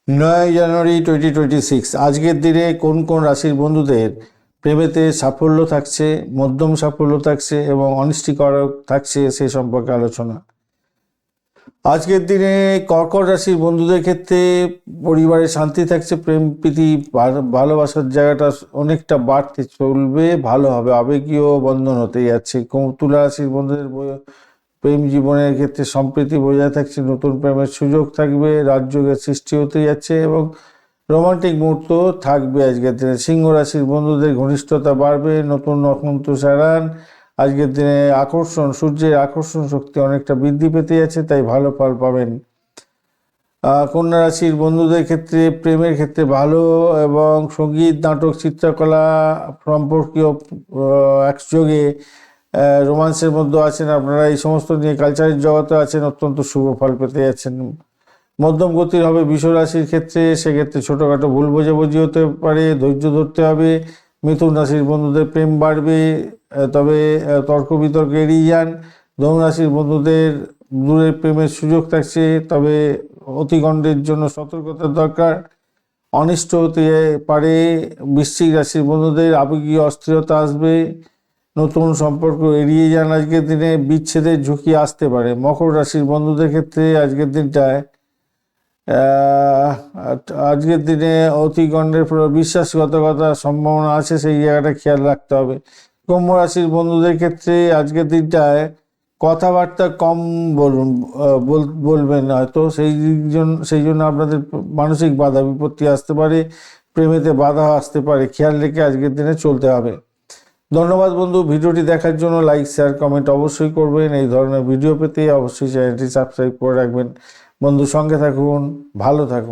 9 জানুয়ারি 2026 আজকের দিনে কোন কোন রাশির বন্ধুদের প্রেমেতে সাফল্য থাকছে, মধ্যম সাফল্য থাকছে এবং অনিষ্টিকরক থাকছে সে সম্পর্কে আলোচনা। আজকের দিনে কর্কট রাশির বন্ধুদের ক্ষেত্রে পরিবারে শান্তি থাকছে, প্রেম প্রীতি ভালোবাসার জায়গাটা অনেকটা বাড়তে চলবে, ভালো হবে, আবেগীয় বন্ধন হতে যাচ্ছে। তুলা রাশির বন্ধুদের প্রেম জীবনের ক্ষেত্রে সম্প্রীতি বজায় থাকছে, নতুন প্রেমের সুযোগ থাকবে, রাজযোগের সৃষ্টি হতে যাচ্ছে এবং রোমান্টিক মুহূর্ত থাকবে আজকের দিনে। সিংহ রাশির বন্ধুদের ঘনিষ্ঠতা বাড়বে, নতুন নক্ষত্র সারান। আজকের দিনে সূর্যের আকর্ষণ শক্তি অনেকটা বৃদ্ধি পেতে যাচ্ছে, তাই ভালো ফল পাবেন। কন্যা রাশির বন্ধুদের ক্ষেত্রে প্রেমের ক্ষেত্রে ভালো এবং সঙ্গীত, নাটক, চিত্রকলা সম্পর্কীয় একযোগে রোমান্সের মধ্যে আছেন আপনারা, এই সমস্ত নিয়ে কালচারের জগতে আছেন, অত্যন্ত শুভ ফল পেতে যাচ্ছেন। মধ্যম গতির হবে বৃষ রাশির ক্ষেত্রে, সেক্ষেত্রে ছোটোখাটো ভুল বোঝাবুঝি হতে পারে, ধৈর্য ধরতে হবে। মিথুন রাশির বন্ধুদের প্রেম বাড়বে, তবে তর্ক বিতর্ক এড়িয়ে যান। ধনু রাশির বন্ধুদের দূরের প্রেমের সুযোগ থাকছে, তবে অতিগণ্ডের জন্য সতর্কতার দরকার, অনিষ্ট হতে পারে। বৃশ্চিক রাশির বন্ধুদের আবেগীয় অস্থিরতা আসবে, নতুন সম্পর্ক এড়িয়ে যান। আজকের দিনে বিচ্ছেদের ঝুঁকি আসতে পারে। মকর রাশির বন্ধুদের ক্ষেত্রে আজকের দিনে অতিগণ্ডের বিশ্বাসঘাতকতার সম্ভাবনা আছে, সেই জায়গাটা খেয়াল রাখতে হবে। কুম্ভ রাশির বন্ধুদের ক্ষেত্রে আজকের দিনটায় কথাবার্তা কম বলবেন হয়তো, সেই জন্য আপনাদের মানসিক বাধা বিপত্তি আসতে পারে, প্রেমেতে বাধা আসতে পারে, খেয়াল রেখে আজকের দিনে চলতে হবে। ধন্যবাদ বন্ধু, ভিডিওটি দেখার জন্য। লাইক, শেয়ার, কমেন্ট অবশ্যই করবেন। এই ধরনের ভিডিও পেতে অবশ্যই চ্যানেলটি সাবস্ক্রাইব করে রাখবেন। বন্ধু, সঙ্গে থাকুন, ভালো থাকুন।